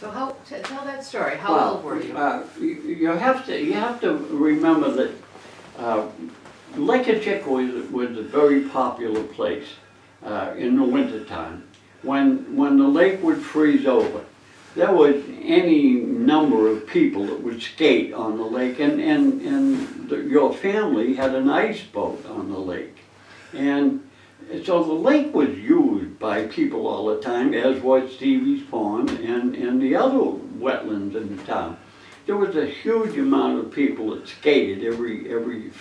So tell that story. How Well, old were you? You have to remember that Lake Echiko was a very popular place in the wintertime. When the lake would freeze over, there was any number of people that would skate on the lake, and your family had an ice boat on the lake. And so the lake was used by people all the time, as was Stevie's Pond and the other wetlands in the town. There was a huge amount of people that skated every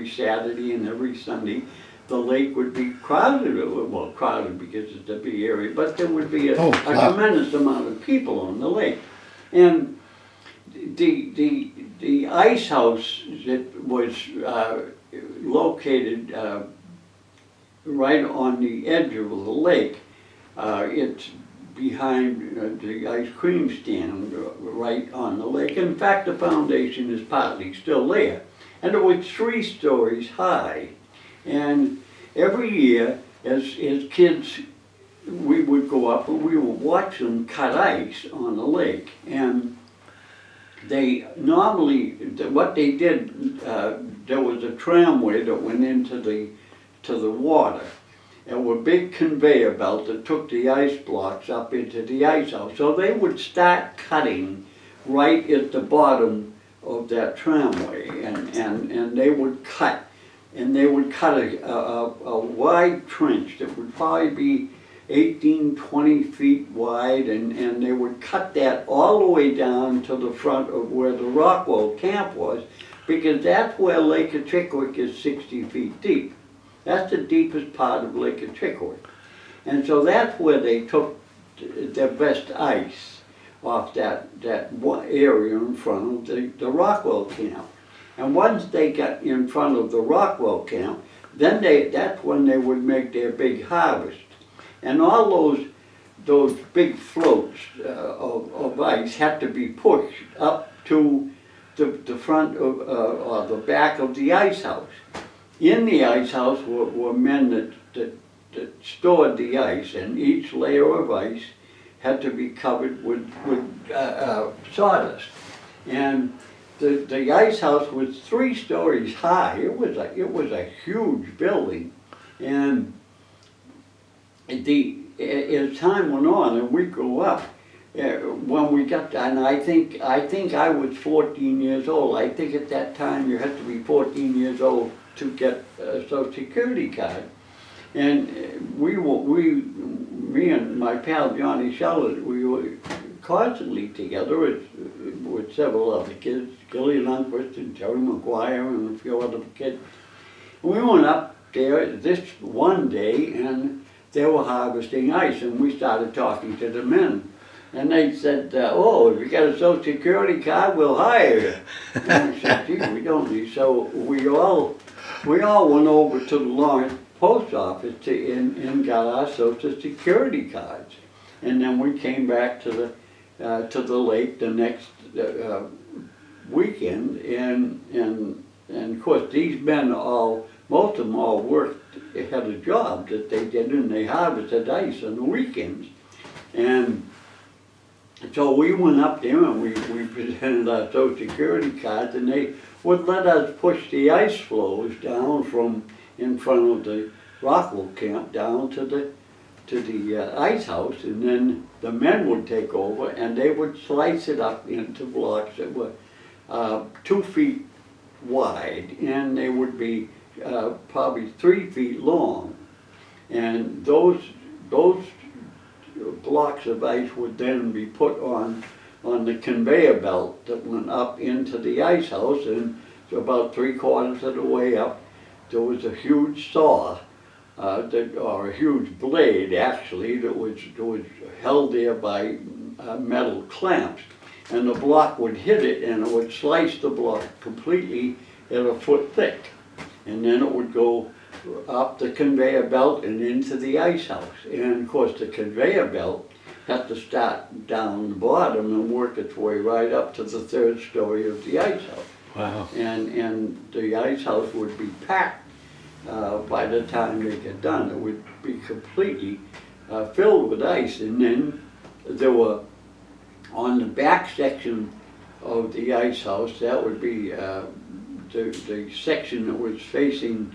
Saturday and every Sunday. The lake would be crowded, well, crowded because it's a big area, but there would be a tremendous amount of people on the lake. And the ice house that was located right on the edge of the lake, it's behind the ice cream stand right on the lake. In fact, the foundation is partly still there. And it was 3 stories high. And every year, as kids, we would go up and we would watch them cut ice on the lake. And they normally, what they did, there was a tramway that went into the water. And a big conveyor belt that took the ice blocks up into the ice house. So they would start cutting right at the bottom of that tramway, and they would cut. And they would cut a wide trench that would probably be 18, 20 feet wide, and they would cut that all the way down to the front of where the Rockwell camp was, because that's where Lake Echiko is 60 feet deep. That's the deepest part of Lake Echiko. And so that's where they took their best ice off that area in front of the Rockwell camp. And once they got in front of the Rockwell camp, then that's when they would make their big harvest. And all those big floats of ice had to be pushed up to the front of, or the back of the ice house. In the ice house were men that stored the ice, and each layer of ice had to be covered with sawdust. And the ice house was 3 stories high. It was a huge building, and as time went on and we grew up, when we got, and I think I was 14 years old. I think at that time you had to be 14 years old to get a Social Security card. And me and my pal Johnny Sheldon, we were constantly together with several other kids, Gillian Lundquist and Terry McGuire and a few other kids. And we went up there this one day, and they were harvesting ice, and we started talking to the men. And they said, oh, if you got a Social Security card, we'll hire you. And we said, gee, we don't need. So we all went over to the Lawrence post office and got our Social Security cards. And then we came back to the lake the next weekend, and of course these men most of them all worked, had a job that they did, and they harvested ice on the weekends. And so we went up there and we presented our Social Security cards, and they would let us push the ice floes down from in front of the Rockwell camp down to the ice house, and then the men would take over and they would slice it up into blocks that were 2 feet wide, and they would be probably 3 feet long. And those blocks of ice would then be put on the conveyor belt that went up into the ice house, and about 3/4 of the way up there was a huge saw, or a huge blade actually, that was held there by metal clamps, and the block would hit it and it would slice the block completely at 1 foot thick, and then it would go up the conveyor belt and into the ice house. And of course the conveyor belt had to start down the bottom and work its way right up to the 3rd story of the ice house. Wow. And the ice house would be packed by the time they get done. It would be completely filled with ice. And then there were on the back section of the ice house, that would be the section that was facing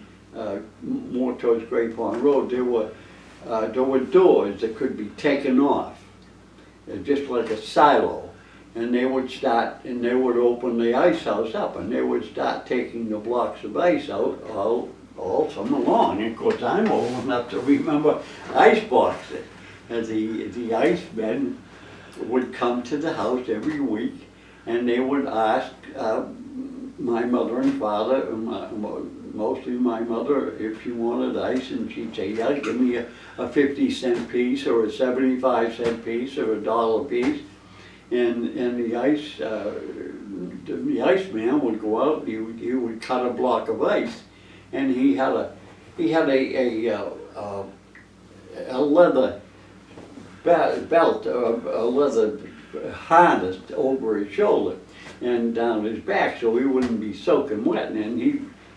more towards Great Pond Road, there were doors that could be taken off, just like a silo. And they would start, and they would open the ice house up, and they would start taking the blocks of ice out all summer long. And of course, I'm old enough to remember ice boxes. And the icemen would come to the house every week, and they would ask my mother and father, mostly my mother, if she wanted ice, and she'd say, yeah, give me a 50-cent piece, or a 75-cent piece, or a $1 piece. And the iceman would go out. He would cut a block of ice, and he had a leather belt, a leather harness over his shoulder and down his back, so he wouldn't be soaking wet. And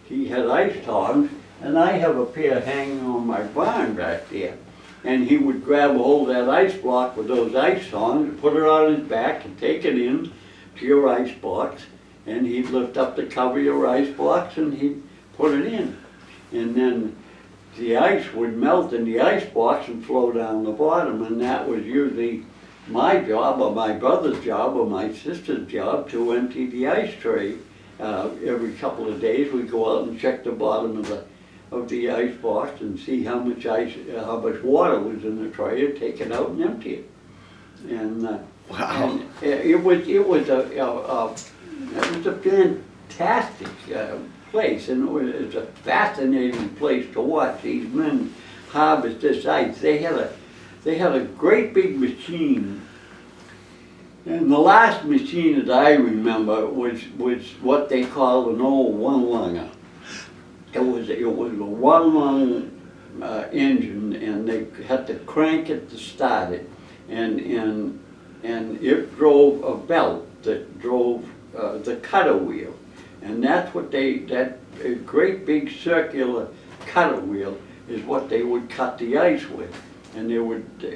he had ice tongs, and I have a pair hanging on my barn back there. And he would grab a hold of that ice block with those ice tongs, put it on his back, and take it in to your ice box. And he'd lift up the cover of your ice box, and he'd put it in. And then the ice would melt in the ice box and flow down the bottom. And that was usually my job, or my brother's job, or my sister's job, to empty the ice tray. Every couple of days, we'd go out and check the bottom of the ice box and see how much water was in the tray, and take it out and empty it. And, Wow. and it was a fantastic place, and it was a fascinating place to watch these men harvest this ice. They had a great big machine. And the last machine that I remember was what they called an old one-lunger. It was a one-lung engine, and they had to crank it to start it, and it drove a belt that drove the cutter wheel, and that's what that great big circular cutter wheel is what they would cut the ice with, and it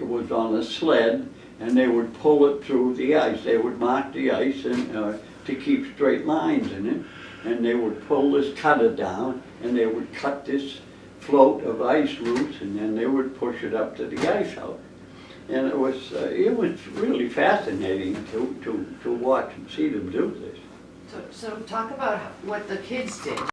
was on a sled, and they would pull it through the ice. They would mark the ice and to keep straight lines in it. And they would pull this cutter down, and they would cut this float of ice loose, and then they would push it up to the ice house. And it was really fascinating to watch and see them do this. So talk about what the kids did.